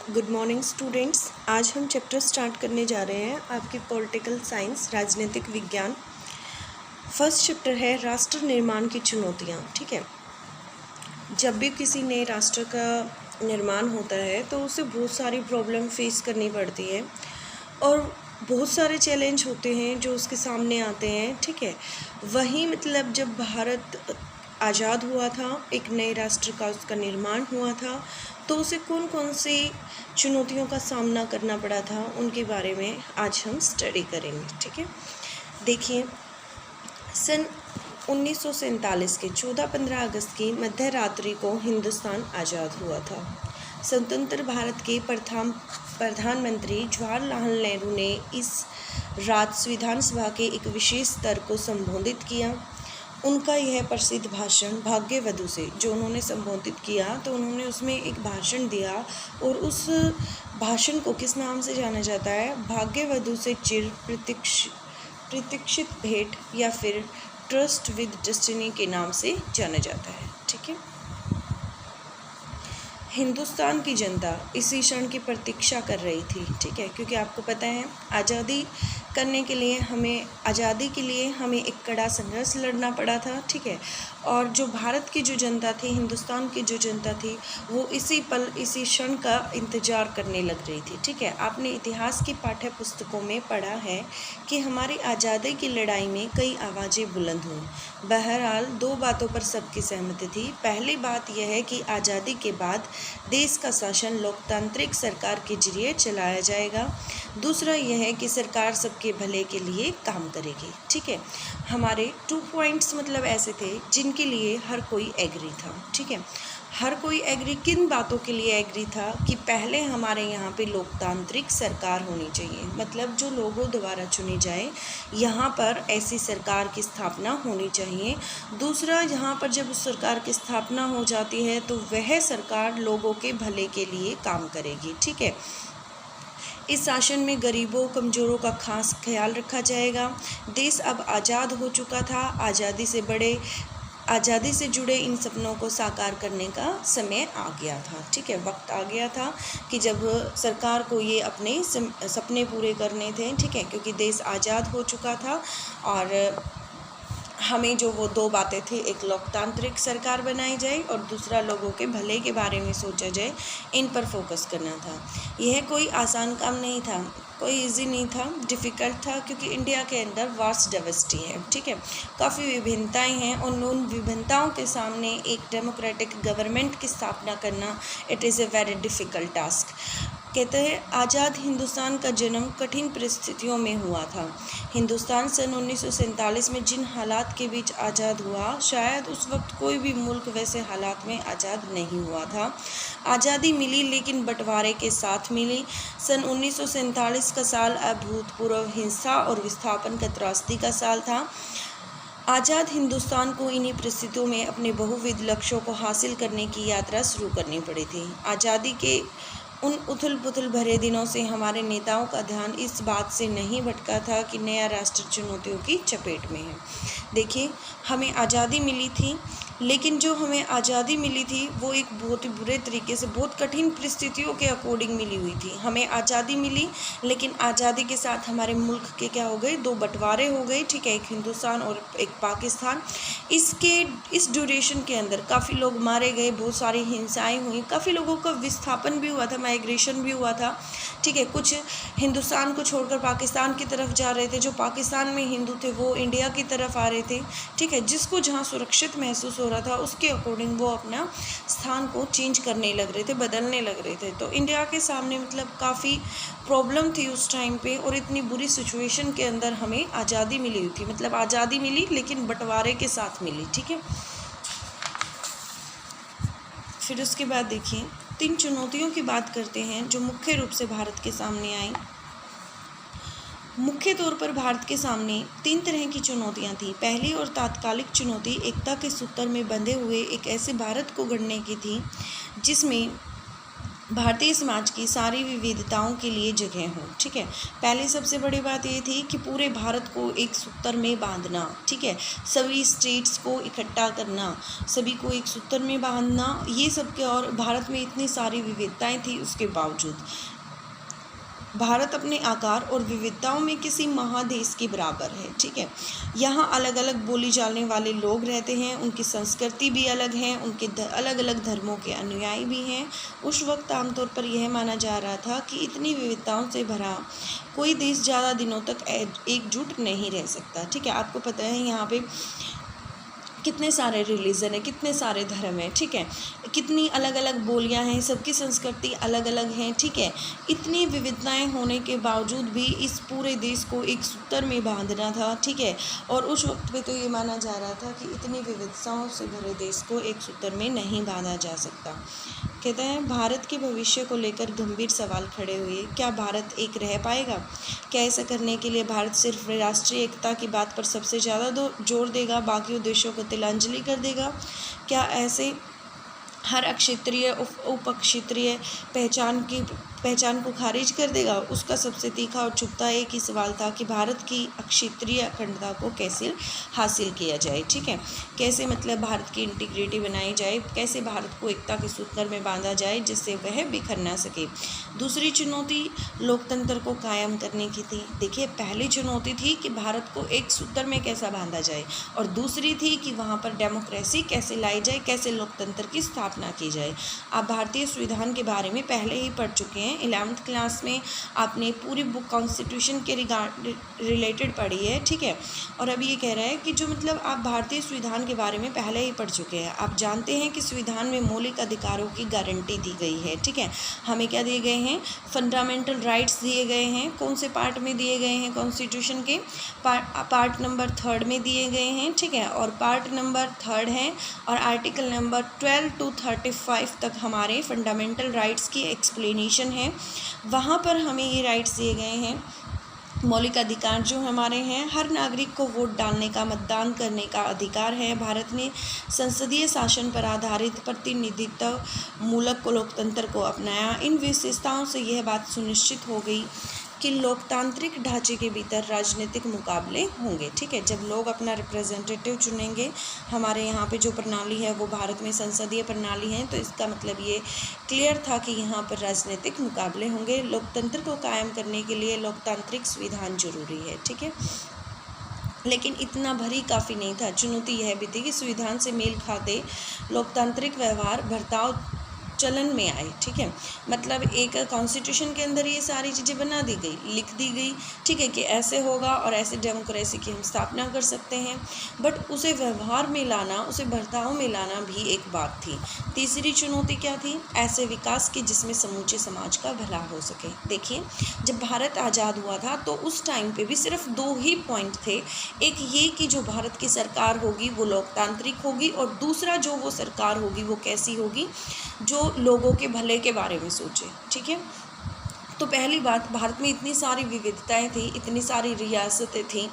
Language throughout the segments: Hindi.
Good morning students. आज हम चैप्टर स्टार्ट करने जा रहे हैं आपकी पॉलिटिकल साइंस राजनीतिक विज्ञान। फर्स्ट चैप्टर है राष्ट्र निर्माण की चुनौतियाँ। ठीक है, जब भी किसी नए राष्ट्र का निर्माण होता है तो उसे बहुत सारी प्रॉब्लम फेस करनी पड़ती है और बहुत सारे चैलेंज होते हैं जो उसके सामने आते हैं। ठीक है, वहीं मतलब जब भारत आज़ाद हुआ था, एक नए राष्ट्र का उसका निर्माण हुआ था, तो उसे कौन कौन सी चुनौतियों का सामना करना पड़ा था उनके बारे में आज हम स्टडी करेंगे। ठीक है, देखिए सन 1947 के 14-15 अगस्त की मध्य रात्रि को हिंदुस्तान आज़ाद हुआ था। स्वतंत्र भारत के प्रधानमंत्री जवाहरलाल नेहरू ने इस रात संविधान सभा के एक विशेष सत्र को संबोधित किया। उनका यह प्रसिद्ध भाषण भाग्यवधु से जो उन्होंने संबोधित किया, तो उन्होंने उसमें एक भाषण दिया और उस भाषण को किस नाम से जाना जाता है? भाग्यवधु से चिर प्रतीक्षित भेंट या फिर ट्रस्ट विद डेस्टिनी के नाम से जाना जाता है। ठीक है, हिंदुस्तान की जनता इसी क्षण की प्रतीक्षा कर रही थी। ठीक है, क्योंकि आपको पता है आज़ादी के लिए हमें एक कड़ा संघर्ष लड़ना पड़ा था। ठीक है, और जो भारत की जो जनता थी, हिंदुस्तान की जो जनता थी, वो इसी क्षण का इंतज़ार करने लग रही थी। ठीक है, आपने इतिहास की पाठ्य पुस्तकों में पढ़ा है कि हमारी आज़ादी की लड़ाई में कई आवाज़ें बुलंद हुईं। बहरहाल दो बातों पर सबकी सहमति थी। पहली बात यह है कि आज़ादी के बाद देश का शासन लोकतांत्रिक सरकार के जरिए चलाया जाएगा। दूसरा यह है कि सरकार सबके भले के लिए काम करेगी। ठीक है, हमारे 2 पॉइंट्स मतलब ऐसे थे जिनके लिए हर कोई एग्री था। ठीक है, हर कोई एग्री किन बातों के लिए एग्री था कि पहले हमारे यहाँ पे लोकतांत्रिक सरकार होनी चाहिए, मतलब जो लोगों द्वारा चुनी जाए, यहाँ पर ऐसी सरकार की स्थापना होनी चाहिए। दूसरा, यहाँ पर जब उस सरकार की स्थापना हो जाती है तो वह सरकार लोगों के भले के लिए काम करेगी। ठीक है, इस शासन में गरीबों कमज़ोरों का खास ख्याल रखा जाएगा। देश अब आज़ाद हो चुका था। आज़ादी से जुड़े इन सपनों को साकार करने का समय आ गया था। ठीक है, वक्त आ गया था कि जब सरकार को ये अपने सपने पूरे करने थे। ठीक है, क्योंकि देश आज़ाद हो चुका था और हमें जो वो 2 बातें थी, एक लोकतांत्रिक सरकार बनाई जाए और दूसरा लोगों के भले के बारे में सोचा जाए, इन पर फोकस करना था। यह कोई आसान काम नहीं था, कोई इजी नहीं था, डिफ़िकल्ट था, क्योंकि इंडिया के अंदर वास्ट डाइवर्सिटी है। ठीक है, काफ़ी विभिन्नताएं हैं और उन विभिन्नताओं के सामने एक डेमोक्रेटिक गवर्नमेंट की स्थापना करना it is a very difficult task. कहते हैं आज़ाद हिंदुस्तान का जन्म कठिन परिस्थितियों में हुआ था। हिंदुस्तान सन 1947 में जिन हालात के बीच आज़ाद हुआ, शायद उस वक्त कोई भी मुल्क वैसे हालात में आज़ाद नहीं हुआ था। आज़ादी मिली लेकिन बंटवारे के साथ मिली। सन 1947 का साल अभूतपूर्व हिंसा और विस्थापन का त्रासदी का साल था। आज़ाद हिंदुस्तान को इन्हीं परिस्थितियों में अपने बहुविध लक्ष्यों को हासिल करने की यात्रा शुरू करनी पड़ी थी। आज़ादी के उन उथल पुथल भरे दिनों से हमारे नेताओं का ध्यान इस बात से नहीं भटका था कि नया राष्ट्र चुनौतियों की चपेट में है। देखिए, हमें आज़ादी मिली थी, लेकिन जो हमें आज़ादी मिली थी वो एक बहुत ही बुरे तरीके से, बहुत कठिन परिस्थितियों के अकॉर्डिंग मिली हुई थी। हमें आज़ादी मिली, लेकिन आज़ादी के साथ हमारे मुल्क के क्या हो गए? 2 बंटवारे हो गए। ठीक है, एक हिंदुस्तान और एक पाकिस्तान। इस ड्यूरेशन के अंदर काफ़ी लोग मारे गए, बहुत सारी हिंसाएं हुई, काफ़ी लोगों का विस्थापन भी हुआ था, माइग्रेशन भी हुआ था। ठीक है, कुछ हिंदुस्तान को छोड़कर पाकिस्तान की तरफ जा रहे थे, जो पाकिस्तान में हिंदू थे वो इंडिया की तरफ आ रहे थे। ठीक है, जिसको जहाँ सुरक्षित महसूस हो रहा था उसके अकॉर्डिंग वो अपना स्थान को चेंज करने लग रहे थे, बदलने लग रहे थे। तो इंडिया के सामने मतलब काफ़ी प्रॉब्लम थी उस टाइम पे, और इतनी बुरी सिचुएशन के अंदर हमें आज़ादी मिली हुई थी, मतलब आज़ादी मिली लेकिन बंटवारे के साथ मिली। ठीक है, फिर उसके बाद देखिए 3 चुनौतियों की बात करते हैं जो मुख्य रूप से भारत के सामने आई। मुख्य तौर पर भारत के सामने 3 तरह की चुनौतियां थी। पहली और तात्कालिक चुनौती एकता के सूत्र में बंधे हुए एक ऐसे भारत को गढ़ने की थी जिसमें भारतीय समाज की सारी विविधताओं के लिए जगह हो। ठीक है, पहले सबसे बड़ी बात ये थी कि पूरे भारत को एक सूत्र में बांधना। ठीक है, सभी स्टेट्स को इकट्ठा करना, सभी को एक सूत्र में बांधना, ये सब के। और भारत में इतनी सारी विविधताएं थी, उसके बावजूद भारत अपने आकार और विविधताओं में किसी महादेश के बराबर है। ठीक है, यहाँ अलग अलग बोली जाने वाले लोग रहते हैं, उनकी संस्कृति भी अलग है, उनके अलग अलग धर्मों के अनुयायी भी हैं। उस वक्त आमतौर पर यह माना जा रहा था कि इतनी विविधताओं से भरा कोई देश ज़्यादा दिनों तक एकजुट नहीं रह सकता। ठीक है, आपको पता है यहाँ पे कितने सारे रिलीजन है, कितने सारे धर्म हैं। ठीक है, कितनी अलग अलग बोलियां हैं, सबकी संस्कृति अलग अलग है। ठीक है, इतनी विविधताएं होने के बावजूद भी इस पूरे देश को एक सूत्र में बांधना था। ठीक है, और उस वक्त पे तो ये माना जा रहा था कि इतनी विविधताओं से भरे देश को एक सूत्र में नहीं बांधा जा सकता। कहते हैं भारत के भविष्य को लेकर गंभीर सवाल खड़े हुए। क्या भारत एक रह पाएगा? क्या ऐसा करने के लिए भारत सिर्फ राष्ट्रीय एकता की बात पर सबसे ज़्यादा जोर देगा, बाकी उद्देश्यों को तिलांजलि कर देगा? क्या ऐसे हर क्षेत्रीय उपक्षेत्रीय पहचान को खारिज कर देगा? उसका सबसे तीखा और छुपता एक ही सवाल था कि भारत की क्षेत्रीय अखंडता को कैसे हासिल किया जाए। ठीक है, कैसे मतलब भारत की इंटीग्रिटी बनाई जाए, कैसे भारत को एकता के सूत्र में बांधा जाए जिससे वह बिखर ना सके। दूसरी चुनौती लोकतंत्र को कायम करने की थी। देखिए, पहली चुनौती थी कि भारत को एक सूत्र में कैसा बांधा जाए, और दूसरी थी कि वहाँ पर डेमोक्रेसी कैसे लाई जाए, कैसे लोकतंत्र की स्थापना की जाए। आप भारतीय संविधान के बारे में पहले ही पढ़ चुके हैं, 11th क्लास में आपने पूरी बुक कॉन्स्टिट्यूशन के रिलेटेड पढ़ी है। ठीक है, और अब ये कह रहा है कि जो मतलब आप भारतीय संविधान के बारे में पहले ही पढ़ चुके हैं। आप जानते हैं कि संविधान में मौलिक अधिकारों की गारंटी दी गई है। ठीक है, हमें क्या दिए गए हैं? फंडामेंटल राइट्स दिए गए हैं। कौन से पार्ट में दिए गए हैं? कॉन्स्टिट्यूशन के पार्ट नंबर 3 में दिए गए हैं। ठीक है, और पार्ट नंबर 3 है, और आर्टिकल नंबर 12 to 35 तक हमारे फंडामेंटल राइट्स की एक्सप्लेनेशन है। वहाँ पर हमें ये राइट्स दिए गए हैं। मौलिक अधिकार जो हमारे हैं, हर नागरिक को वोट डालने का, मतदान करने का अधिकार है। भारत ने संसदीय शासन पर आधारित प्रतिनिधित्व मूलक लोकतंत्र को अपनाया। इन विशेषताओं से यह बात सुनिश्चित हो गई कि लोकतांत्रिक ढांचे के भीतर राजनीतिक मुकाबले होंगे। ठीक है, जब लोग अपना रिप्रेजेंटेटिव चुनेंगे, हमारे यहाँ पे जो प्रणाली है वो भारत में संसदीय प्रणाली है, तो इसका मतलब ये क्लियर था कि यहाँ पर राजनीतिक मुकाबले होंगे। लोकतंत्र को कायम करने के लिए लोकतांत्रिक संविधान जरूरी है। ठीक है, लेकिन इतना भरी काफ़ी नहीं था। चुनौती यह भी थी कि संविधान से मेल खाते लोकतांत्रिक व्यवहार बर्ताव चलन में आए। ठीक है, मतलब एक कॉन्स्टिट्यूशन के अंदर ये सारी चीज़ें बना दी गई, लिख दी गई। ठीक है, कि ऐसे होगा और ऐसे डेमोक्रेसी की हम स्थापना कर सकते हैं, बट उसे व्यवहार में लाना, उसे बर्ताव में लाना भी एक बात थी। तीसरी चुनौती क्या थी? ऐसे विकास की जिसमें समूचे समाज का भला हो सके। देखिए, जब भारत आज़ाद हुआ था तो उस टाइम पे भी सिर्फ 2 ही पॉइंट थे। एक ये कि जो भारत की सरकार होगी वो लोकतांत्रिक होगी, और दूसरा जो वो सरकार होगी वो कैसी होगी? जो लोगों के भले के बारे में सोचे। ठीक है, तो पहली बात, भारत में इतनी सारी विविधताएं थी, इतनी सारी रियासतें थीं,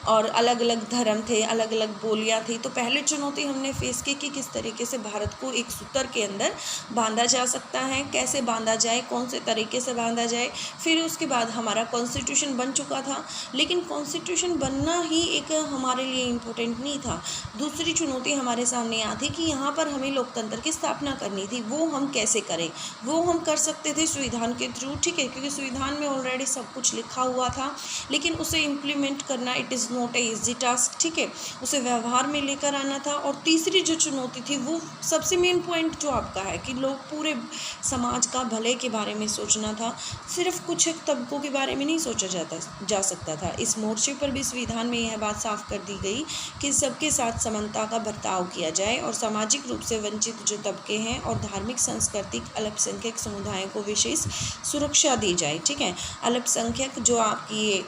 और अलग अलग धर्म थे, अलग अलग बोलियां थी। तो पहली चुनौती हमने फेस की कि किस तरीके से भारत को एक सूत्र के अंदर बांधा जा सकता है, कैसे बांधा जाए, कौन से तरीके से बांधा जाए। फिर उसके बाद हमारा कॉन्स्टिट्यूशन बन चुका था, लेकिन कॉन्स्टिट्यूशन बनना ही एक हमारे लिए इम्पोर्टेंट नहीं था। दूसरी चुनौती हमारे सामने आती कि यहाँ पर हमें लोकतंत्र की स्थापना करनी थी। वो हम कैसे करें? वो हम कर सकते थे संविधान के थ्रू। ठीक है, क्योंकि संविधान में ऑलरेडी सब कुछ लिखा हुआ था, लेकिन उसे इम्प्लीमेंट करना it is not a easy task. ठीक है, उसे व्यवहार में लेकर आना था। और तीसरी जो चुनौती थी वो सबसे मेन पॉइंट जो आपका है कि लोग पूरे समाज का भले के बारे में सोचना था, सिर्फ कुछ एक तबकों के बारे में नहीं सोचा जा सकता था। इस मोर्चे पर भी संविधान में यह बात साफ कर दी गई कि सबके साथ समानता का बर्ताव किया जाए, और सामाजिक रूप से वंचित जो तबके हैं और धार्मिक सांस्कृतिक अल्पसंख्यक समुदायों को विशेष सुरक्षा दी जाए। ठीक है, अल्पसंख्यक जो आपकी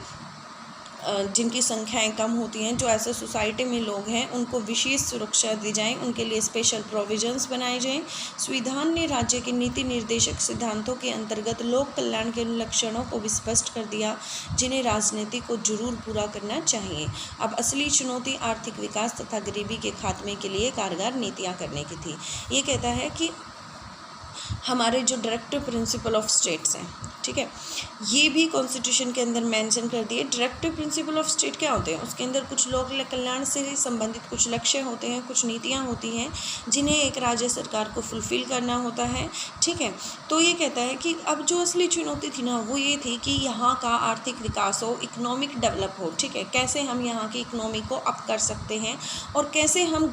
जिनकी संख्याएं कम होती हैं, जो ऐसे सोसाइटी में लोग हैं, उनको विशेष सुरक्षा दी जाए, उनके लिए स्पेशल प्रोविजंस बनाए जाएं। संविधान ने राज्य के नीति निर्देशक सिद्धांतों के अंतर्गत लोक कल्याण के लक्षणों को भी स्पष्ट कर दिया, जिन्हें राजनीति को जरूर पूरा करना चाहिए। अब असली चुनौती आर्थिक विकास तथा गरीबी के खात्मे के लिए कारगर नीतियाँ करने की थी। ये कहता है कि हमारे जो डायरेक्टिव प्रिंसिपल ऑफ स्टेट्स हैं, ठीक है, ये भी कॉन्स्टिट्यूशन के अंदर मेंशन कर दिए। डायरेक्टिव प्रिंसिपल ऑफ स्टेट क्या होते हैं? उसके अंदर कुछ लोक कल्याण से संबंधित कुछ लक्ष्य होते हैं, कुछ नीतियाँ होती हैं जिन्हें एक राज्य सरकार को फुलफ़िल करना होता है, ठीक है। तो ये कहता है कि अब जो असली चुनौती थी ना वो ये थी कि यहाँ का आर्थिक विकास हो, इकोनॉमिक डेवलप हो, ठीक है, कैसे हम यहाँ की इकोनॉमी को अप कर सकते हैं और कैसे हम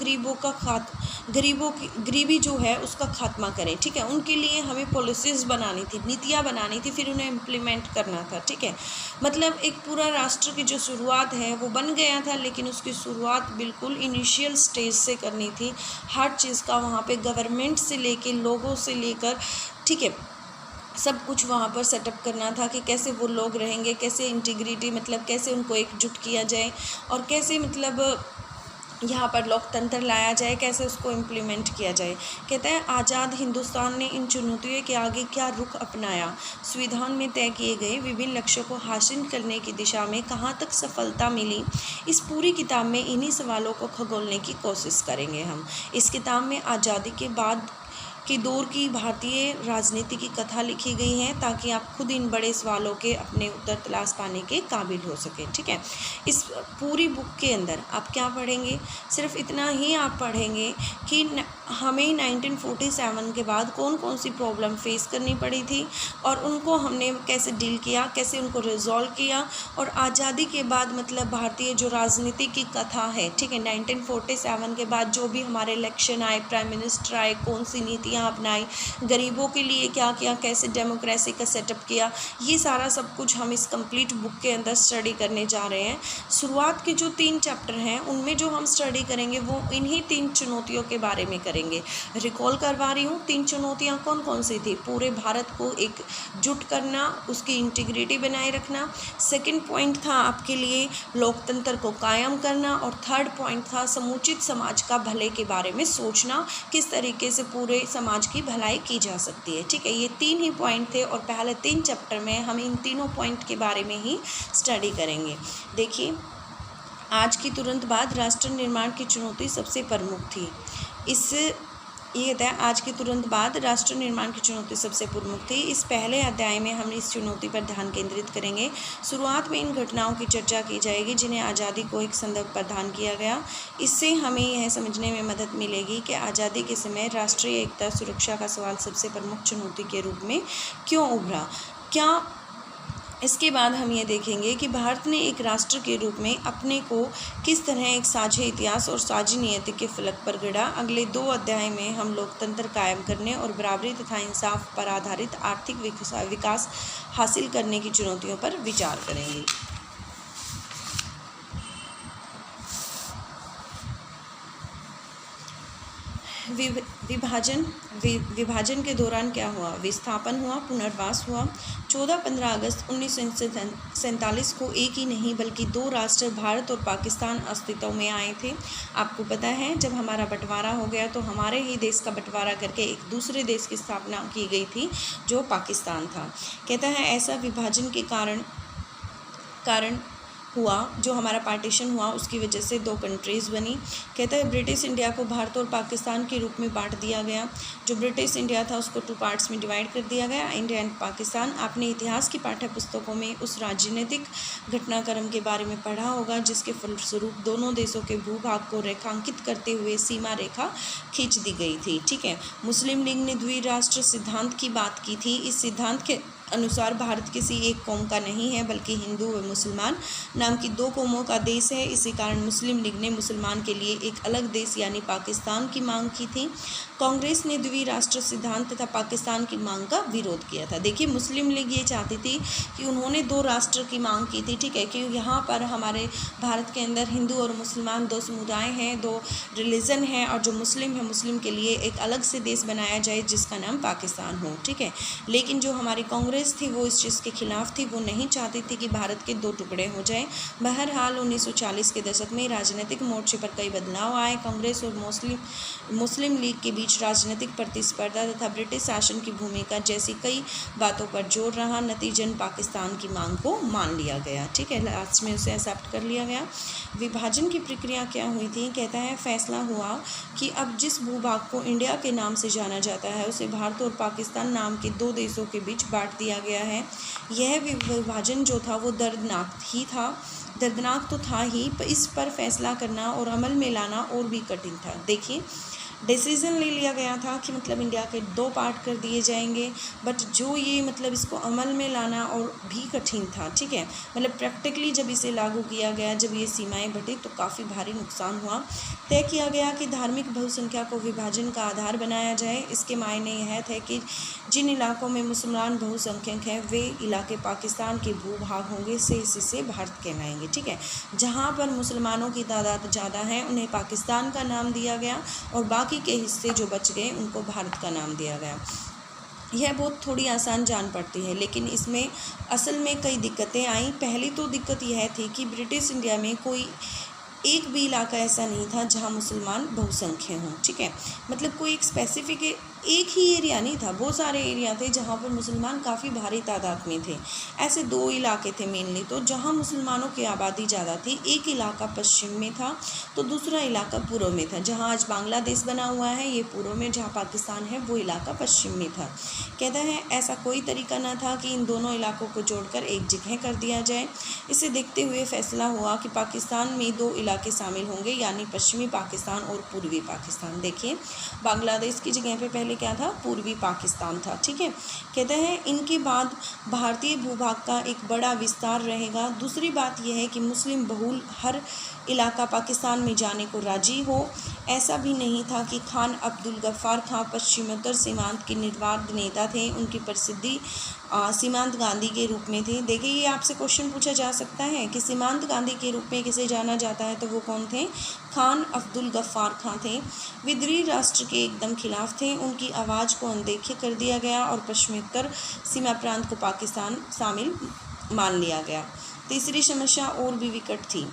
गरीबी जो है उसका खात्मा करें, ठीक है। उनके लिए हमें पॉलिसीज़ बनानी थी, नीतियाँ बनानी थी, फिर उन्हें इम्प्लीमेंट करना था, ठीक है। मतलब एक पूरा राष्ट्र की जो शुरुआत है वो बन गया था, लेकिन उसकी शुरुआत बिल्कुल इनिशियल स्टेज से करनी थी। हर चीज़ का वहाँ पे गवर्नमेंट से लेके लोगों से लेकर, ठीक है, सब कुछ वहाँ पर सेटअप करना था कि कैसे वो लोग रहेंगे, कैसे इंटीग्रिटी, मतलब कैसे उनको एकजुट किया जाए और कैसे मतलब यहाँ पर लोकतंत्र लाया जाए, कैसे उसको इम्प्लीमेंट किया जाए। कहते हैं आज़ाद हिंदुस्तान ने इन चुनौतियों के आगे क्या रुख अपनाया, संविधान में तय किए गए विभिन्न लक्ष्यों को हासिल करने की दिशा में कहाँ तक सफलता मिली, इस पूरी किताब में इन्हीं सवालों को खगोलने की कोशिश करेंगे हम। इस किताब में आज़ादी के बाद के दौर की भारतीय राजनीति की कथा लिखी गई है ताकि आप खुद इन बड़े सवालों के अपने उत्तर तलाश पाने के काबिल हो सकें, ठीक है। इस पूरी बुक के अंदर आप क्या पढ़ेंगे? सिर्फ इतना ही आप पढ़ेंगे कि हमें 1947 के बाद कौन कौन सी प्रॉब्लम फेस करनी पड़ी थी और उनको हमने कैसे डील किया, कैसे उनको रिजॉल्व किया, और आज़ादी के बाद मतलब भारतीय जो राजनीति की कथा है, ठीक है, 1947 के बाद जो भी हमारे इलेक्शन आए, प्राइम मिनिस्टर आए, कौन सी नीतियाँ अपनाई, गरीबों के लिए क्या किया, कैसे डेमोक्रेसी का सेटअप किया, ये सारा सब कुछ हम इस कंप्लीट बुक के अंदर स्टडी करने जा रहे हैं। शुरुआत के जो 3 चैप्टर हैं उनमें जो हम स्टडी करेंगे वो इन्हीं 3 चुनौतियों के बारे में करेंगे। रिकॉल करवा रही हूँ, 3 चुनौतियाँ कौन कौन सी थी? पूरे भारत को एकजुट करना, उसकी इंटीग्रिटी बनाए रखना। सेकंड पॉइंट था आपके लिए लोकतंत्र को कायम करना, और थर्ड पॉइंट था समुचित समाज का भले के बारे में सोचना, किस तरीके से पूरे समाज की भलाई की जा सकती है, ठीक है। ये 3 ही पॉइंट थे और पहले 3 चैप्टर में हम इन तीनों पॉइंट के बारे में ही स्टडी करेंगे। देखिए, आज की तुरंत बाद राष्ट्र निर्माण की चुनौती सबसे प्रमुख थी। ये कहता है आज के तुरंत बाद राष्ट्र निर्माण की चुनौती सबसे प्रमुख थी। इस पहले अध्याय में हम इस चुनौती पर ध्यान केंद्रित करेंगे। शुरुआत में इन घटनाओं की चर्चा की जाएगी जिन्हें आज़ादी को एक संदर्भ प्रदान किया गया। इससे हमें यह समझने में मदद मिलेगी कि आज़ादी के समय राष्ट्रीय एकता सुरक्षा का सवाल सबसे प्रमुख चुनौती के रूप में क्यों उभरा। इसके बाद हम ये देखेंगे कि भारत ने एक राष्ट्र के रूप में अपने को किस तरह एक साझे इतिहास और साझी नियति के फलक पर गढ़ा। अगले 2 अध्याय में हम लोकतंत्र कायम करने और बराबरी तथा इंसाफ पर आधारित आर्थिक विकास हासिल करने की चुनौतियों पर विचार करेंगे। विभाजन के दौरान क्या हुआ? विस्थापन हुआ, पुनर्वास हुआ। 14-15 अगस्त 1947 को एक ही नहीं बल्कि 2 राष्ट्र भारत और पाकिस्तान अस्तित्व में आए थे। आपको पता है जब हमारा बंटवारा हो गया तो हमारे ही देश का बंटवारा करके एक दूसरे देश की स्थापना की गई थी जो पाकिस्तान था। कहता है ऐसा विभाजन के कारण हुआ, जो हमारा पार्टीशन हुआ उसकी वजह से 2 कंट्रीज़ बनी। कहता है ब्रिटिश इंडिया को भारत और पाकिस्तान के रूप में बांट दिया गया। जो ब्रिटिश इंडिया था उसको 2 पार्ट्स में डिवाइड कर दिया गया, इंडिया एंड पाकिस्तान। आपने इतिहास की पाठ्य पुस्तकों में उस राजनीतिक घटनाक्रम के बारे में पढ़ा होगा जिसके फलस्वरूप दोनों देशों के भूभाग को रेखांकित करते हुए सीमा रेखा खींच दी गई थी, ठीक है। मुस्लिम लीग ने द्विराष्ट्र सिद्धांत की बात की थी। इस सिद्धांत के अनुसार भारत किसी एक कौम का नहीं है बल्कि हिंदू व मुसलमान नाम की 2 कौमों का देश है। इसी कारण मुस्लिम लीग ने मुसलमान के लिए एक अलग देश यानी पाकिस्तान की मांग की थी। कांग्रेस ने द्विराष्ट्र सिद्धांत तथा पाकिस्तान की मांग का विरोध किया था। देखिए, मुस्लिम लीग ये चाहती थी कि उन्होंने 2 राष्ट्र की मांग की थी, ठीक है, कि यहाँ पर हमारे भारत के अंदर हिंदू और मुसलमान 2 समुदाय हैं, 2 रिलीजन हैं, और जो मुस्लिम है मुस्लिम के लिए एक अलग से देश बनाया जाए जिसका नाम पाकिस्तान हो, ठीक है। लेकिन जो हमारी कांग्रेस कांग्रेस थी वो इस चीज़ के खिलाफ थी, वो नहीं चाहती थी कि भारत के दो टुकड़े हो जाएं। बहरहाल 1940 के दशक में राजनीतिक मोर्चे पर कई बदलाव आए। कांग्रेस और मुस्लिम लीग के बीच राजनीतिक प्रतिस्पर्धा तथा ब्रिटिश शासन की भूमिका जैसी कई बातों पर जोर रहा। नतीजन पाकिस्तान की मांग को मान लिया गया। ठीक है, लास्ट में उसे एक्सेप्ट कर लिया गया। विभाजन की प्रक्रिया क्या हुई थी? कहता है फैसला हुआ कि अब जिस भूभाग को इंडिया के नाम से जाना जाता है उसे भारत और पाकिस्तान नाम के दो देशों के बीच बांट दिया गया है। यह विभाजन जो था वो दर्दनाक तो था ही, इस पर फैसला करना और अमल में लाना और भी कठिन था। देखिए, डिसीज़न ले लिया गया था कि मतलब इंडिया के दो पार्ट कर दिए जाएंगे, बट जो ये मतलब इसको अमल में लाना और भी कठिन था। ठीक है, मतलब प्रैक्टिकली जब इसे लागू किया गया, जब ये सीमाएं बढ़ी तो काफ़ी भारी नुकसान हुआ। तय किया गया कि धार्मिक बहुसंख्या को विभाजन का आधार बनाया जाए। इसके मायने यह थे कि जिन इलाकों में मुसलमान बहुसंख्यक हैं वे इलाके पाकिस्तान के भूभाग होंगे, से भारत कहलाएंगे। ठीक है, जहाँ पर मुसलमानों की तादाद ज़्यादा है उन्हें पाकिस्तान का नाम दिया गया और बाकी के हिस्से जो बच गए उनको भारत का नाम दिया गया। यह बहुत थोड़ी आसान जान पड़ती है, लेकिन इसमें असल में कई दिक्कतें आईं। पहली तो दिक्कत यह थी कि ब्रिटिश इंडिया में कोई एक भी इलाका ऐसा नहीं था जहां मुसलमान बहुसंख्यक हों। ठीक है, मतलब कोई एक स्पेसिफिक एक ही एरिया नहीं था, बहुत सारे एरिया थे जहाँ पर मुसलमान काफ़ी भारी तादाद में थे। ऐसे दो इलाके थे मेनली, तो जहाँ मुसलमानों की आबादी ज़्यादा थी, एक इलाका पश्चिम में था तो दूसरा इलाका पूर्व में था। जहाँ आज बांग्लादेश बना हुआ है ये पूर्व में, जहाँ पाकिस्तान है वो इलाका पश्चिम में था। कहता है ऐसा कोई तरीका न था कि इन दोनों इलाकों को जोड़कर एक जगह कर दिया जाए। इसे देखते हुए फैसला हुआ कि पाकिस्तान में दो इलाके शामिल होंगे, यानी पश्चिमी पाकिस्तान और पूर्वी पाकिस्तान। देखिए, बांग्लादेश की जगह पे पहले क्या था? पूर्वी पाकिस्तान था। ठीक है, कहते हैं इनके बाद भारतीय भूभाग का एक बड़ा विस्तार रहेगा। दूसरी बात यह है कि मुस्लिम बहुल हर इलाका पाकिस्तान में जाने को राजी हो। ऐसा भी नहीं था कि खान अब्दुल गफ्फार खां पश्चिमोत्तर सीमांत के निर्वाध नेता थे। उनकी प्रसिद्धि सीमांत गांधी के रूप में थी। देखिए, ये आपसे क्वेश्चन पूछा जा सकता है कि सीमांत गांधी के रूप में किसे जाना जाता है, तो वो कौन थे? खान अब्दुल गफ्फार खां थे। विद्रोही राष्ट्र के एकदम खिलाफ थे। उनकी आवाज़ को अनदेखा कर दिया गया और पश्चिमोत्तर सीमा प्रांत को पाकिस्तान शामिल मान लिया गया। तीसरी समस्या और भी विकट थी।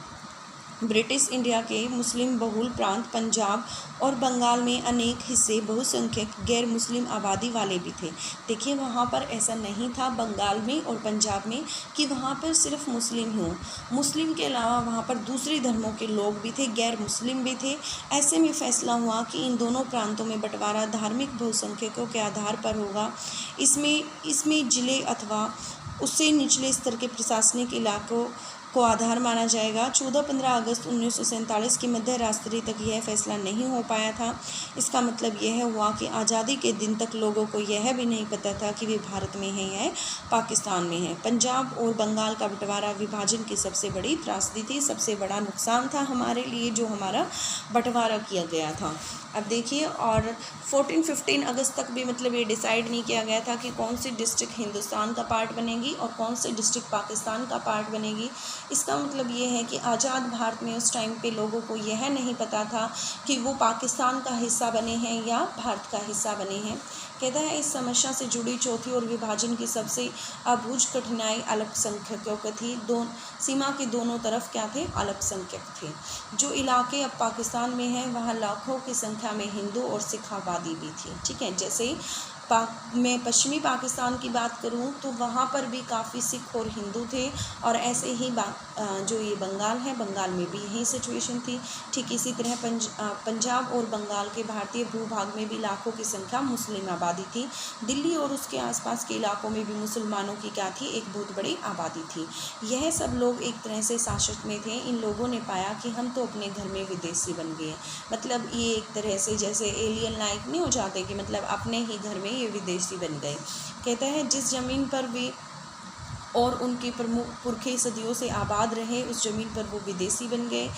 ब्रिटिश इंडिया के मुस्लिम बहुल प्रांत पंजाब और बंगाल में अनेक हिस्से बहुसंख्यक गैर मुस्लिम आबादी वाले भी थे। देखिए, वहाँ पर ऐसा नहीं था बंगाल में और पंजाब में कि वहाँ पर सिर्फ मुस्लिम हों। मुस्लिम के अलावा वहाँ पर दूसरे धर्मों के लोग भी थे, गैर मुस्लिम भी थे। ऐसे में फैसला हुआ कि इन दोनों प्रांतों में बंटवारा धार्मिक बहुसंख्यकों के आधार पर होगा। इसमें जिले अथवा उससे निचले स्तर के प्रशासनिक इलाकों को आधार माना जाएगा। 14-15 अगस्त 1947 की मध्य रात्रि तक यह फैसला नहीं हो पाया था। इसका मतलब यह हुआ कि आज़ादी के दिन तक लोगों को यह भी नहीं पता था कि वे भारत में हैं या पाकिस्तान में हैं। पंजाब और बंगाल का बंटवारा विभाजन की सबसे बड़ी त्रासदी थी, सबसे बड़ा नुकसान था हमारे लिए जो हमारा बंटवारा किया गया था। अब देखिए, और 14-15 अगस्त तक भी मतलब ये डिसाइड नहीं किया गया था कि कौन सी डिस्ट्रिक्ट हिंदुस्तान का पार्ट बनेगी और कौन सी डिस्ट्रिक्ट पाकिस्तान का पार्ट बनेगी। इसका मतलब ये है कि आज़ाद भारत में उस टाइम पे लोगों को यह नहीं पता था कि वो पाकिस्तान का हिस्सा बने हैं या भारत का हिस्सा बने हैं। कहता है इस समस्या से जुड़ी चौथी और विभाजन की सबसे अबूझ कठिनाई अल्पसंख्यकों की थी। सीमा के दोनों तरफ क्या थे? अल्पसंख्यक थे। जो इलाके अब पाकिस्तान में हैं वहाँ लाखों की संख्या में हिंदू और सिख आबादी भी थी। ठीक है, जैसे मैं पश्चिमी पाकिस्तान की बात करूं तो वहाँ पर भी काफ़ी सिख और हिंदू थे, और ऐसे ही जो ये बंगाल है, बंगाल में भी यही सिचुएशन थी। ठीक इसी तरह पंजाब और बंगाल के भारतीय भूभाग में भी लाखों की संख्या मुस्लिम आबादी थी। दिल्ली और उसके आसपास के इलाकों में भी मुसलमानों की क्या थी? एक बहुत बड़ी आबादी थी। यह सब लोग एक तरह से शासक में थे। इन लोगों ने पाया कि हम तो अपने घर में विदेशी बन गए। मतलब ये एक तरह से जैसे एलियन लाइक नहीं हो जाते कि मतलब अपने ही घर में ये विदेशी बन गए। कहते हैं जिस ज़मीन पर वे और उनके पुरखे सदियों से आबाद रहे उस ज़मीन पर वो विदेशी बन गए।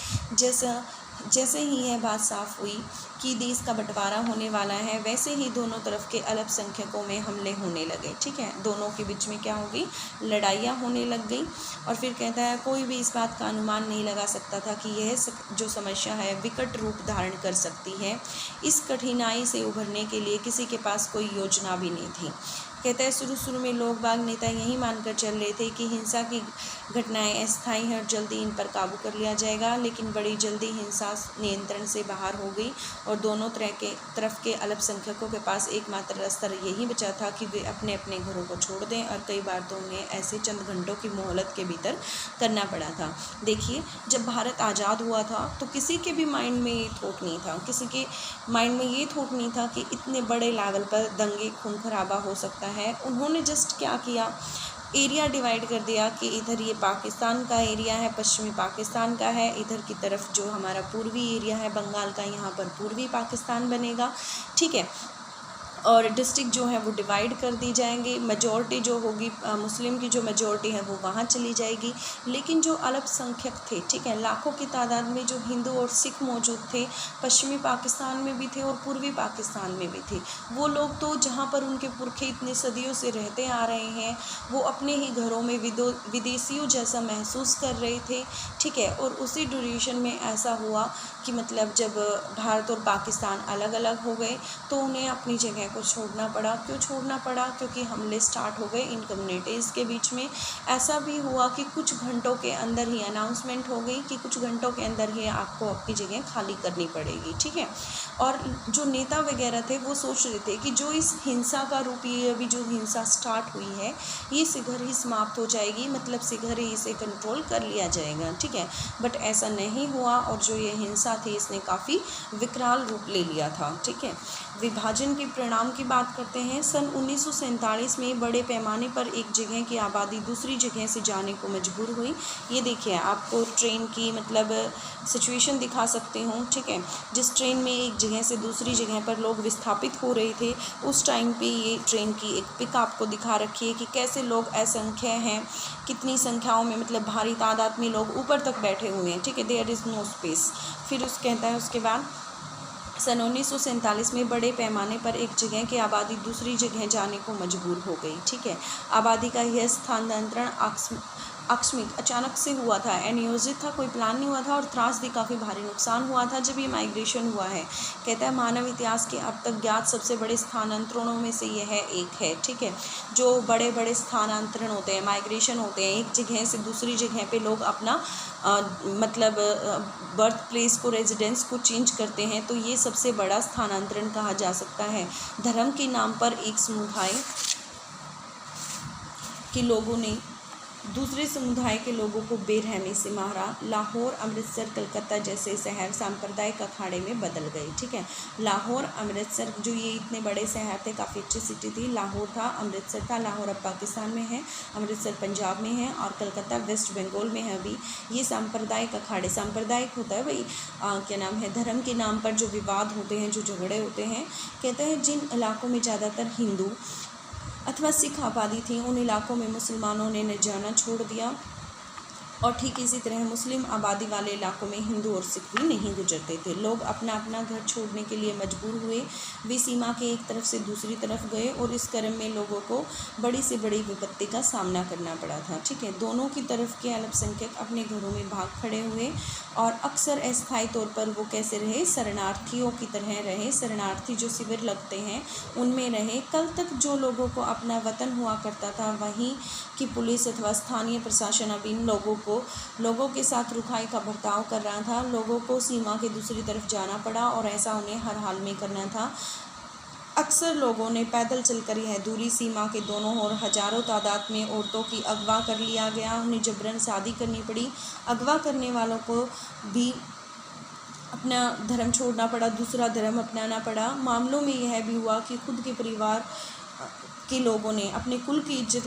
जैसे ही यह बात साफ हुई कि देश का बंटवारा होने वाला है, वैसे ही दोनों तरफ के अल्पसंख्यकों में हमले होने लगे। ठीक है, दोनों के बीच में क्या हो गई? लड़ाइयाँ होने लग गई। और फिर कहता है कोई भी इस बात का अनुमान नहीं लगा सकता था कि यह जो समस्या है विकट रूप धारण कर सकती है। इस कठिनाई से उभरने के लिए किसी के पास कोई योजना भी नहीं थी। कहता है शुरू शुरू में लोग बाग नेता यही मानकर चल रहे थे कि हिंसा की घटनाएं अस्थायी हैं और जल्दी इन पर काबू कर लिया जाएगा, लेकिन बड़ी जल्दी हिंसा नियंत्रण से बाहर हो गई और दोनों तरफ के अल्पसंख्यकों के पास एकमात्र रास्ता यही बचा था कि वे अपने अपने घरों को छोड़ दें, और कई बार तो उन्हें ऐसे चंद घंटों की मोहलत के भीतर करना पड़ा था। देखिए, जब भारत आज़ाद हुआ था तो किसी के भी माइंड में ये थॉट नहीं था, किसी के माइंड में ये थॉट नहीं था कि इतने बड़े लेवल पर दंगे खून खराबा हो सकता है। उन्होंने जस्ट क्या किया, एरिया डिवाइड कर दिया कि इधर ये पाकिस्तान का एरिया है, पश्चिमी पाकिस्तान का है, इधर की तरफ जो हमारा पूर्वी एरिया है बंगाल का, यहाँ पर पूर्वी पाकिस्तान बनेगा, ठीक है। और डिस्ट्रिक्ट जो है वो डिवाइड कर दी जाएंगे, मेजॉरिटी जो होगी मुस्लिम की जो मेजॉरिटी है वो वहाँ चली जाएगी, लेकिन जो अल्पसंख्यक थे, ठीक है, लाखों की तादाद में जो हिंदू और सिख मौजूद थे, पश्चिमी पाकिस्तान में भी थे और पूर्वी पाकिस्तान में भी थे, वो लोग तो जहाँ पर उनके पुरखे इतने सदियों से रहते आ रहे हैं वो अपने ही घरों में विदेशियों जैसा महसूस कर रहे थे, ठीक है। और उसी ड्यूरेशन में ऐसा हुआ कि मतलब जब भारत और पाकिस्तान अलग अलग हो गए तो उन्हें अपनी जगह को छोड़ना पड़ा। क्यों छोड़ना पड़ा? क्योंकि हमले स्टार्ट हो गए इन कम्युनिटीज़ के बीच में। ऐसा भी हुआ कि कुछ घंटों के अंदर ही अनाउंसमेंट हो गई कि कुछ घंटों के अंदर ही आपको आपकी जगह खाली करनी पड़ेगी, ठीक है। और जो नेता वगैरह थे वो सोच रहे थे कि जो इस हिंसा का रूप, ये अभी जो हिंसा स्टार्ट हुई है ये शीघ्र ही समाप्त हो जाएगी, मतलब शीघ्र ही इसे कंट्रोल कर लिया जाएगा, ठीक है। बट ऐसा नहीं हुआ और जो ये हिंसा थी इसने काफ़ी विकराल रूप ले लिया था, ठीक है। विभाजन के परिणाम की बात करते हैं। सन 1947 में बड़े पैमाने पर एक जगह की आबादी दूसरी जगह से जाने को मजबूर हुई। ये देखिए, आपको ट्रेन की मतलब सिचुएशन दिखा सकती हूँ, ठीक है। जिस ट्रेन में एक जगह से दूसरी जगह पर लोग विस्थापित हो रहे थे, उस टाइम पे ये ट्रेन की एक पिक आपको दिखा रखी है कि कैसे लोग असंख्य हैं, कितनी संख्याओं में, मतलब भारी तादाद में लोग ऊपर तक बैठे हुए हैं, ठीक है। There is no space. फिर कहता है उसके बाद सन 1947 में बड़े पैमाने पर एक जगह की आबादी दूसरी जगह जाने को मजबूर हो गई, ठीक है। आबादी का यह स्थानांतरण आकस्मिक अचानक से हुआ था, अनियोजित था, कोई प्लान नहीं हुआ था और त्रासदी काफ़ी भारी नुकसान हुआ था जब ये माइग्रेशन हुआ है। कहता है मानव इतिहास के अब तक ज्ञात सबसे बड़े स्थानांतरणों में से यह एक है, ठीक है। जो बड़े बड़े स्थानांतरण होते हैं, माइग्रेशन होते हैं, एक जगह से दूसरी जगह पे लोग अपना मतलब बर्थ प्लेस को, रेजिडेंस को चेंज करते हैं, तो ये सबसे बड़ा स्थानांतरण कहा जा सकता है। धर्म के नाम पर एक समुदाय के लोगों ने दूसरे समुदाय के लोगों को बेरहमी से मारा। लाहौर, अमृतसर, कलकत्ता जैसे शहर सांप्रदायिक अखाड़े में बदल गए, ठीक है। लाहौर, अमृतसर, जो ये इतने बड़े शहर थे, काफ़ी अच्छी सिटी थी। लाहौर था, अमृतसर था। लाहौर अब पाकिस्तान में है, अमृतसर पंजाब में है और कलकत्ता वेस्ट बंगाल में है अभी। ये सांप्रदायिक अखाड़े, सांप्रदायिक होता है भाई क्या नाम है, धर्म के नाम पर जो विवाद होते हैं, जो झगड़े होते हैं। कहते हैं जिन इलाकों में ज़्यादातर हिंदू अथवा सिख आबादी थी उन इलाकों में मुसलमानों ने न जाना छोड़ दिया और ठीक इसी तरह मुस्लिम आबादी वाले इलाकों में हिंदू और सिख भी नहीं गुजरते थे। लोग अपना अपना घर छोड़ने के लिए मजबूर हुए। वे सीमा के एक तरफ से दूसरी तरफ गए और इस क्रम में लोगों को बड़ी से बड़ी विपत्ति का सामना करना पड़ा था, ठीक है। दोनों की तरफ के अल्पसंख्यक अपने घरों में भाग खड़े हुए और अक्सर अस्थायी तौर पर वो कैसे रहे, शरणार्थियों की तरह रहे। शरणार्थी जो शिविर लगते हैं उनमें रहे। कल तक जो लोगों को अपना वतन हुआ करता था वहीं की पुलिस अथवा स्थानीय प्रशासन अब इन लोगों के साथ रुखाई का बर्ताव कर रहा था। लोगों को सीमा के दूसरी तरफ जाना पड़ा और ऐसा उन्हें हर हाल में करना था। अक्सर लोगों ने पैदल चलकर यह दूरी सीमा के दोनों ओर हजारों तादाद में औरतों की अगवा कर लिया गया। उन्हें जबरन शादी करनी पड़ी। अगवा करने वालों को भी अपना धर्म छोड़ना पड़ा, दूसरा धर्म अपनाना पड़ा। मामलों में यह भी हुआ कि खुद के परिवार के लोगों ने अपने कुल की इज्जत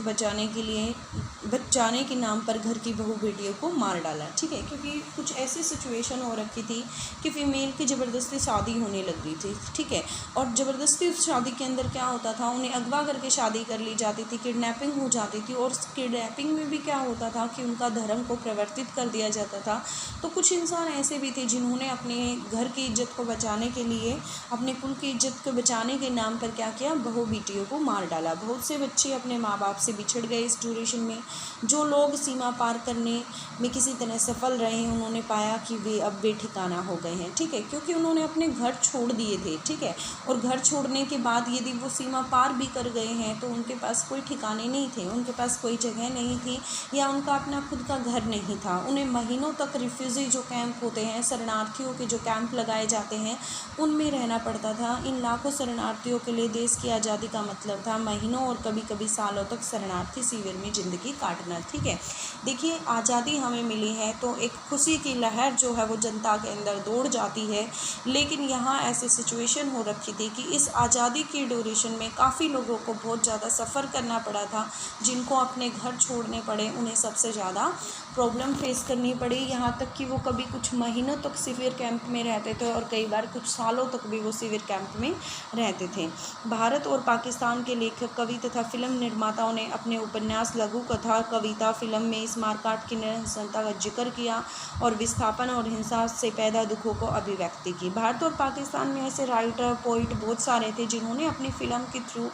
बचाने के नाम पर घर की बहू बेटियों को मार डाला, ठीक है। क्योंकि कुछ ऐसी सिचुएशन हो रखी थी कि फीमेल की ज़बरदस्ती शादी होने लग गई थी, ठीक है। और ज़बरदस्ती उस शादी के अंदर क्या होता था, उन्हें अगवा करके शादी कर ली जाती थी, किडनैपिंग हो जाती थी। और किडनैपिंग में भी क्या होता था कि उनका धर्म को परिवर्तित कर दिया जाता था। तो कुछ इंसान ऐसे भी थे जिन्होंने अपने घर की इज्जत को बचाने के लिए, अपने कुल की इज्जत को बचाने के नाम पर क्या किया, बहू बेटियों को मार डाला। बहुत से बच्चे अपने माँ बाप से बिछड़ गए इस ड्यूरेशन में। जो लोग सीमा पार करने में किसी तरह सफल रहे, उन्होंने पाया कि वे अब बेठिकाना हो गए हैं, ठीक है, क्योंकि उन्होंने अपने घर छोड़ दिए थे, ठीक है। और घर छोड़ने के बाद यदि वो सीमा पार भी कर गए हैं तो उनके पास कोई ठिकाने नहीं थे, उनके पास कोई जगह नहीं थी, या उनका अपना खुद का घर नहीं था। उन्हें महीनों तक रिफ्यूजी जो कैंप होते हैं, शरणार्थियों के जो कैंप लगाए जाते हैं, उनमें रहना पड़ता था। इन लाखों शरणार्थियों के लिए देश की आज़ादी का मतलब था महीनों और कभी कभी सालों तक शरणार्थी शिविर में ज़िंदगी काटना, ठीक है। देखिए, आज़ादी हमें मिली है तो एक खुशी की लहर जो है वो जनता के अंदर दौड़ जाती है, लेकिन यहाँ ऐसी सिचुएशन हो रखी थी कि इस आज़ादी की ड्यूरेशन में काफ़ी लोगों को बहुत ज़्यादा सफ़र करना पड़ा था, जिनको अपने घर छोड़ने पड़े, उन्हें सबसे ज़्यादा प्रॉब्लम फेस करनी पड़ी, यहाँ तक कि वो कभी कुछ महीनों तक शिविर कैंप में रहते थे और कई बार कुछ सालों तक भी वो शिविर कैंप में रहते थे। भारत और पाकिस्तान के लेखक, कवि तथा फिल्म निर्माताओं ने अपने उपन्यास, लघु कथा, कविता, फिल्म में इस मारकाट की नृशंसता का जिक्र किया और विस्थापन और हिंसा से पैदा दुखों को अभिव्यक्ति की। भारत और पाकिस्तान में ऐसे राइटर, पोइट बहुत सारे थे जिन्होंने अपनी फिल्म के थ्रू,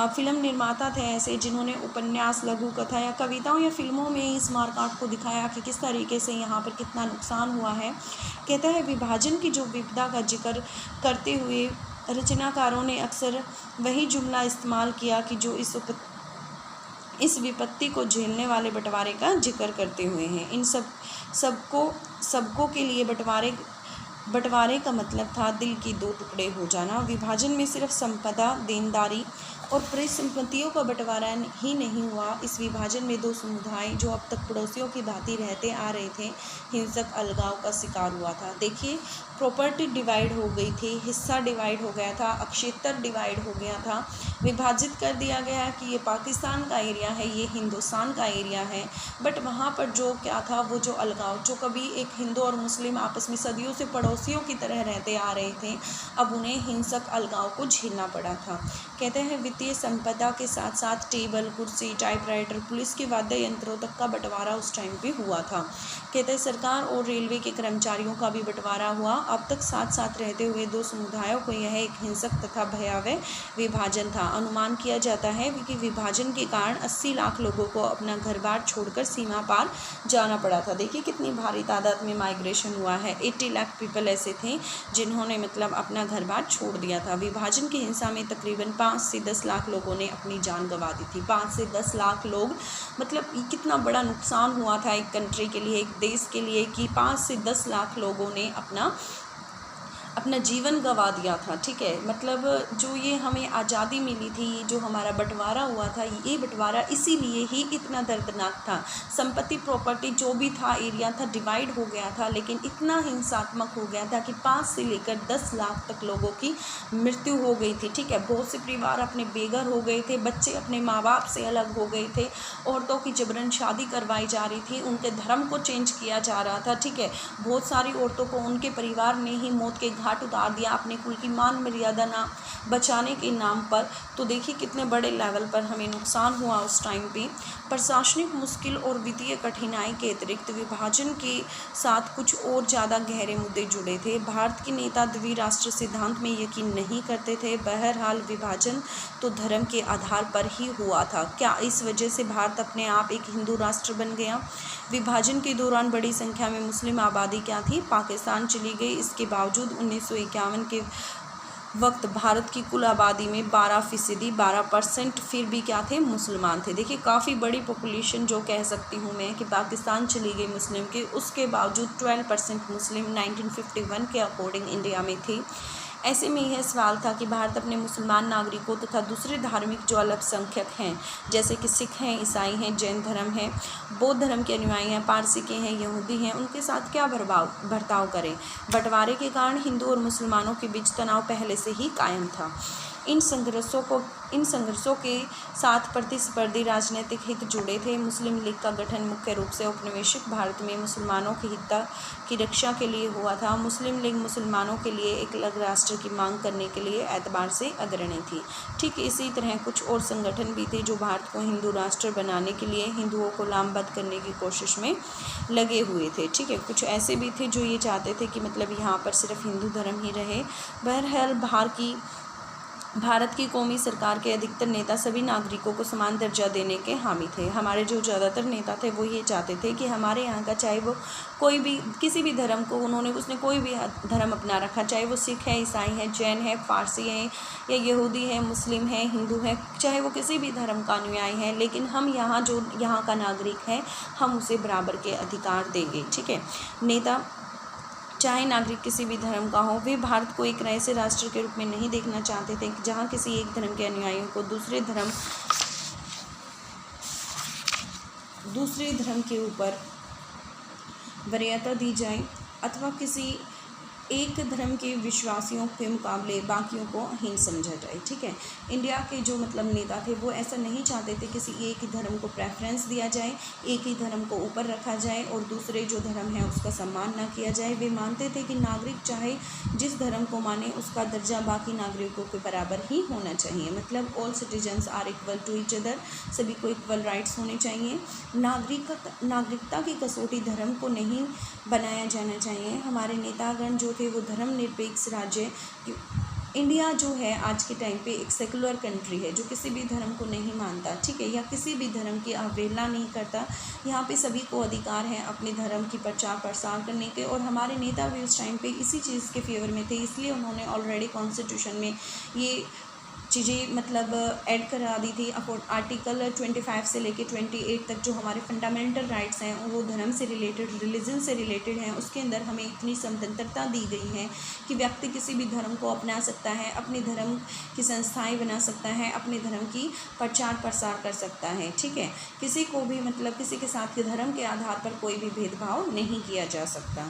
फिल्म निर्माता थे ऐसे जिन्होंने उपन्यास, लघु कथा या कविताओं या फिल्मों में इस मारकाट को दिखाया कि किस तरीके से यहाँ पर कितना नुकसान हुआ है। कहता है, विभाजन की जो विपदा का जिक्र करते हुए रचनाकारों ने अक्सर वही जुमला इस्तेमाल किया कि जो इस विपत्ति को झेलने वाले बंटवारे का जिक्र करते हुए हैं। इन सबको के लिए बंटवारे का मतलब था दिल की दो टुकड़े हो जाना। विभाजन में सिर्फ संपदा, देनदारी और परिसंपत्तियों का बंटवारा ही नहीं हुआ, इस विभाजन में दो समुदाय जो अब तक पड़ोसियों की भांति रहते आ रहे थे, हिंसक अलगाव का शिकार हुआ था। देखिए, प्रॉपर्टी डिवाइड हो गई थी, हिस्सा डिवाइड हो गया था, क्षेत्र डिवाइड हो गया था, विभाजित कर दिया गया है कि ये पाकिस्तान का एरिया है, ये हिंदुस्तान का एरिया है। बट वहाँ पर जो क्या था, वो जो अलगाव, जो कभी एक हिंदू और मुस्लिम आपस में सदियों से पड़ोसियों की तरह रहते आ रहे थे, अब उन्हें हिंसक अलगाव को झेलना पड़ा था। कहते हैं, वित्तीय संपदा के साथ साथ टेबल, कुर्सी, टाइपराइटर, पुलिस के वाद्य यंत्रों तक का बंटवारा उस टाइम पे हुआ था। कहते हैं, सरकार और रेलवे के कर्मचारियों का भी बंटवारा हुआ। अब तक साथ साथ रहते हुए दो समुदायों को यह एक हिंसक तथा भयावह विभाजन था। अनुमान किया जाता है कि विभाजन के कारण 80 लाख लोगों को अपना घर बार छोड़कर सीमा पार जाना पड़ा था। देखिए कितनी भारी तादाद में माइग्रेशन हुआ है। 80 लाख पीपल ऐसे थे जिन्होंने मतलब अपना घर बार छोड़ दिया था। विभाजन की हिंसा में तकरीबन 5 से 10 लाख लोगों ने अपनी जान गंवा दी थी। 5 से 10 लाख लोग, मतलब कितना बड़ा नुकसान हुआ था एक कंट्री के लिए, एक देश के लिए, कि 5 से 10 लाख लोगों ने अपना जीवन गंवा दिया था। ठीक है, मतलब जो ये हमें आज़ादी मिली थी, जो हमारा बंटवारा हुआ था, ये बंटवारा इसीलिए ही इतना दर्दनाक था। संपत्ति, प्रॉपर्टी जो भी था, एरिया था, डिवाइड हो गया था, लेकिन इतना हिंसात्मक हो गया था कि 5 से लेकर 10 लाख तक लोगों की मृत्यु हो गई थी। ठीक है, बहुत से परिवार अपने बेघर हो गए थे, बच्चे अपने माँ बाप से अलग हो गए थे, औरतों की जबरन शादी करवाई जा रही थी, उनके धर्म को चेंज किया जा रहा था। ठीक है, बहुत सारी औरतों को उनके परिवार ने ही मौत के घाट उतार दिया अपने कुल की मान मर्यादा ना बचाने के नाम पर। तो देखिए कितने बड़े लेवल पर हमें नुकसान हुआ उस टाइम पे। प्रशासनिक मुश्किल और वित्तीय कठिनाई के अतिरिक्त विभाजन के साथ कुछ और ज़्यादा गहरे मुद्दे जुड़े थे। भारत के नेता द्विराष्ट्र सिद्धांत में यकीन नहीं करते थे। बहरहाल विभाजन तो धर्म के आधार पर ही हुआ था। क्या इस वजह से भारत अपने आप एक हिंदू राष्ट्र बन गया? विभाजन के दौरान बड़ी संख्या में मुस्लिम आबादी क्या थी? पाकिस्तान चली गई। इसके बावजूद 1951 के वक्त भारत की कुल आबादी में 12% फिर भी क्या थे? मुसलमान थे। देखिए काफ़ी बड़ी पॉपुलेशन जो कह सकती हूँ मैं कि पाकिस्तान चली गई मुस्लिम के, उसके बावजूद 12% मुस्लिम 1951 के अकॉर्डिंग इंडिया में थे। ऐसे में यह सवाल था कि भारत अपने मुसलमान नागरिकों तथा दूसरे धार्मिक जो अल्पसंख्यक हैं, जैसे कि सिख हैं, ईसाई हैं, जैन धर्म हैं, बौद्ध धर्म के अनुयायी हैं, पारसी के हैं, यहूदी हैं, उनके साथ क्या बर्ताव करें? बंटवारे के कारण हिंदू और मुसलमानों के बीच तनाव पहले से ही कायम था। इन संघर्षों के साथ प्रतिस्पर्धी राजनीतिक हित जुड़े थे। मुस्लिम लीग का गठन मुख्य रूप से औपनिवेशिक भारत में मुसलमानों के हित की रक्षा के लिए हुआ था। मुस्लिम लीग मुसलमानों के लिए एक अलग राष्ट्र की मांग करने के लिए एतबार से अग्रणी थी। ठीक इसी तरह कुछ और संगठन भी थे जो भारत को हिंदू राष्ट्र बनाने के लिए हिंदुओं को लामबंद करने की कोशिश में लगे हुए थे। ठीक है, कुछ ऐसे भी थे जो ये चाहते थे कि मतलब यहाँ पर सिर्फ हिंदू धर्म ही रहे। बहरहाल भारत की कौमी सरकार के अधिकतर नेता सभी नागरिकों को समान दर्जा देने के हामी थे। हमारे जो ज़्यादातर नेता थे वो ये चाहते थे कि हमारे यहाँ का चाहे वो कोई भी किसी भी धर्म को उसने कोई भी धर्म अपना रखा, चाहे वो सिख है, ईसाई है, जैन है, पारसी है या यहूदी है, मुस्लिम है, हिंदू है, चाहे वो किसी भी धर्म का अनुयायी है, लेकिन हम यहाँ जो यहाँ का नागरिक है हम उसे बराबर के अधिकार देंगे। ठीक है। नेता चाहे नागरिक किसी भी धर्म का हो, वे भारत को एक ऐसे राष्ट्र के रूप में नहीं देखना चाहते थे जहाँ किसी एक धर्म के अनुयायियों को दूसरे धर्म के ऊपर वरीयता दी जाए अथवा किसी एक धर्म के विश्वासियों के मुकाबले बाकियों को हीन समझा जाए। ठीक है। इंडिया के जो नेता थे वो ऐसा नहीं चाहते थे किसी एक ही धर्म को प्रेफरेंस दिया जाए, एक ही धर्म को ऊपर रखा जाए और दूसरे जो धर्म है उसका सम्मान ना किया जाए। वे मानते थे कि नागरिक चाहे जिस धर्म को माने उसका दर्जा बाकी नागरिकों के बराबर ही होना चाहिए। All citizens are equal to each other, सभी को इक्वल राइट्स होने चाहिए। नागरिकता की कसौटी धर्म को नहीं बनाया जाना चाहिए। हमारे नेतागण जो थे वो धर्मनिरपेक्ष राज्य, इंडिया जो है आज के टाइम पे एक सेकुलर कंट्री है जो किसी भी धर्म को नहीं मानता। ठीक है। या किसी भी धर्म की अवहेलना नहीं करता। यहाँ पे सभी को अधिकार है अपने धर्म की प्रचार प्रसार करने के, और हमारे नेता भी उस टाइम पे इसी चीज़ के फेवर में थे, इसलिए उन्होंने ऑलरेडी कॉन्स्टिट्यूशन में ये चीज़ें ऐड करा दी थी। आर्टिकल 25 से लेके 28 तक जो हमारे फंडामेंटल राइट्स हैं वो धर्म से रिलेटेड, रिलीजन से रिलेटेड हैं। उसके अंदर हमें इतनी स्वतंत्रता दी गई है कि व्यक्ति किसी भी धर्म को अपना सकता है, अपने धर्म की संस्थाएं बना सकता है, अपने धर्म की प्रचार प्रसार कर सकता है। ठीक है। किसी को भी किसी के साथ के धर्म के आधार पर कोई भी भेदभाव नहीं किया जा सकता।